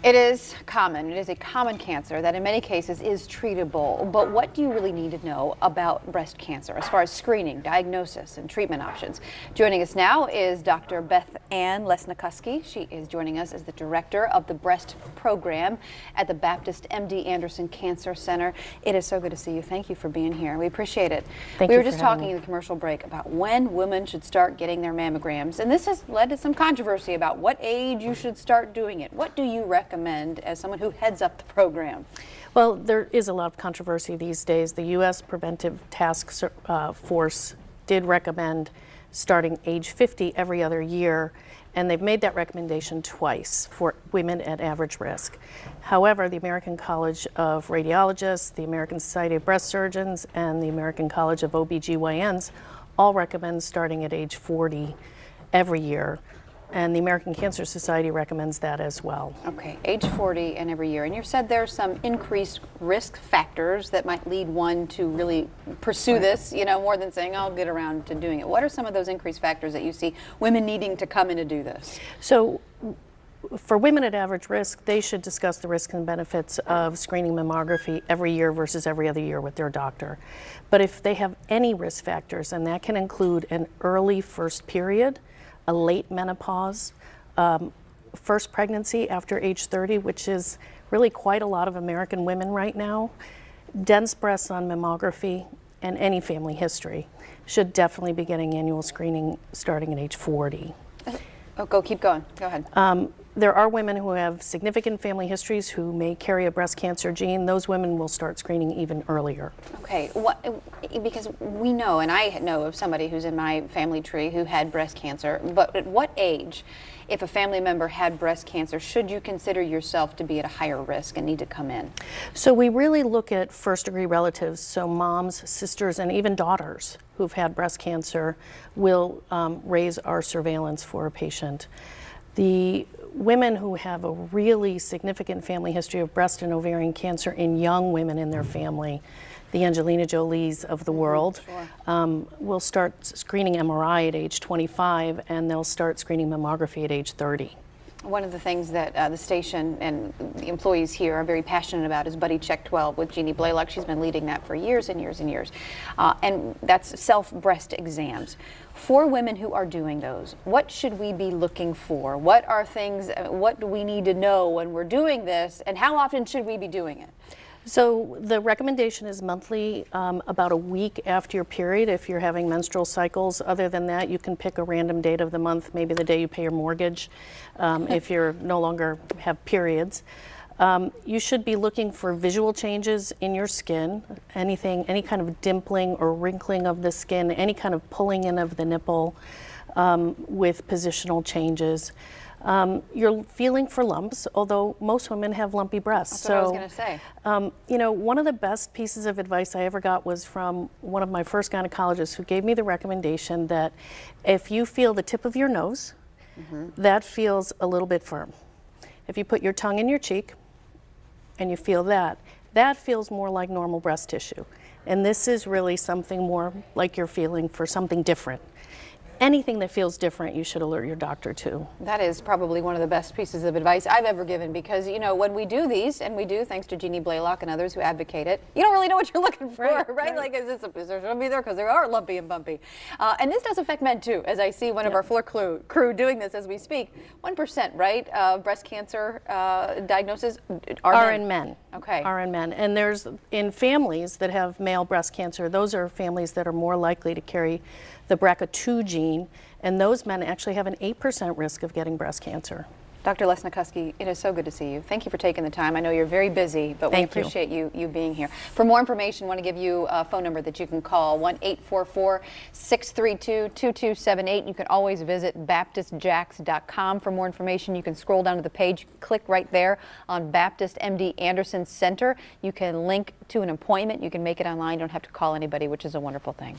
It is common. It is a common cancer that in many cases is treatable. But what do you really need to know about breast cancer as far as screening, diagnosis, and treatment options? Joining us now is Dr. Beth Ann Lesnikoski. She is joining us as the director of the breast program at the Baptist MD Anderson Cancer Center. It is so good to see you. Thank you for being here. We appreciate it. We were just talking in the commercial break about when women should start getting their mammograms, and this has led to some controversy about what age you should start doing it. What do you recommend as someone who heads up the program? Well, there is a lot of controversy these days. The U.S. Preventive Task Force did recommend starting age 50 every other year, and they've made that recommendation twice for women at average risk. However, the American College of Radiologists, the American Society of Breast Surgeons, and the American College of OBGYNs all recommend starting at age 40 every year. And the American Cancer Society recommends that as well. Okay, age 40 and every year. And you said there's some increased risk factors that might lead one to really pursue this, you know, more than saying, I'll get around to doing it. What are some of those increased factors that you see women needing to come in to do this? So, for women at average risk, they should discuss the risks and benefits of screening mammography every year versus every other year with their doctor. But if they have any risk factors, and that can include an early first period, a late menopause, first pregnancy after age 30, which is really quite a lot of American women right now, dense breasts on mammography, and any family history should definitely be getting annual screening starting at age 40. Oh, keep going. Go ahead. There are women who have significant family histories who may carry a breast cancer gene. Those women will start screening even earlier. Okay, because we know, and I know of somebody who's in my family tree who had breast cancer, but at what age, if a family member had breast cancer, should you consider yourself to be at a higher risk and need to come in? So we really look at first-degree relatives, so moms, sisters, and even daughters who've had breast cancer will raise our surveillance for a patient. The women who have a really significant family history of breast and ovarian cancer in young women in their family, the Angelina Jolies of the world, will start screening MRI at age 25, and they'll start screening mammography at age 30. One of the things that the station and the employees here are very passionate about is Buddy Check 12 with Jeannie Blaylock. She's been leading that for years and years and years. And that's self-breast exams. For women who are doing those, what should we be looking for? What are things, what do we need to know when we're doing this, and how often should we be doing it? So the recommendation is monthly, about a week after your period if you're having menstrual cycles. Other than that, you can pick a random date of the month, maybe the day you pay your mortgage, if you're no longer have periods. You should be looking for visual changes in your skin, any kind of dimpling or wrinkling of the skin, any kind of pulling in of the nipple with positional changes. You're feeling for lumps, although most women have lumpy breasts. That's what I was going to say. You know, one of the best pieces of advice I ever got was from one of my first gynecologists who gave me the recommendation that if you feel the tip of your nose, that feels a little bit firm. If you put your tongue in your cheek and you feel that, that feels more like normal breast tissue. And this is really something more like you're feeling for something different. Anything that feels different, you should alert your doctor to. That is probably one of the best pieces of advice I've ever given, because, you know, when we do these, and we do thanks to Jeannie Blaylock and others who advocate it, you don't really know what you're looking for, right? Like, is there going to be there? Because they are lumpy and bumpy. And this does affect men, too, as I see one of our floor crew doing this as we speak. 1%, right, breast cancer diagnosis are in men. Okay. Are in men. And there's, in families that have male breast cancer, those are families that are more likely to carry the BRCA2 gene, and those men actually have an 8% risk of getting breast cancer. Dr. Lesnikoski, it is so good to see you. Thank you for taking the time. I know you're very busy, but we appreciate you being here. For more information, I want to give you a phone number that you can call, 1-844-632-2278. You can always visit baptistjax.com for more information. You can scroll down to the page, click right there on Baptist MD Anderson Center. You can link to an appointment. You can make it online. You don't have to call anybody, which is a wonderful thing.